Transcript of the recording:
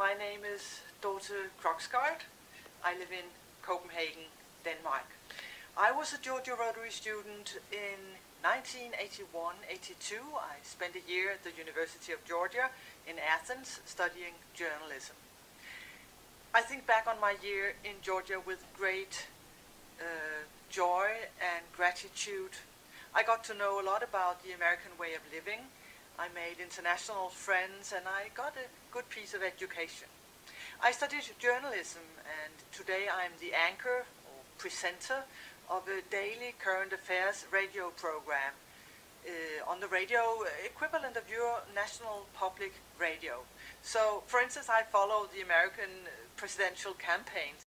My name is Dorte Krogsgaard. I live in Copenhagen, Denmark. I was a Georgia Rotary student in 1981-82. I spent a year at the University of Georgia in Athens studying journalism. I think back on my year in Georgia with great joy and gratitude. I got to know a lot about the American way of living. I made international friends and I got a good piece of education. I studied journalism and today I'm the anchor or presenter of a daily current affairs radio program on the radio equivalent of your national public radio. So, for instance, I follow the American presidential campaigns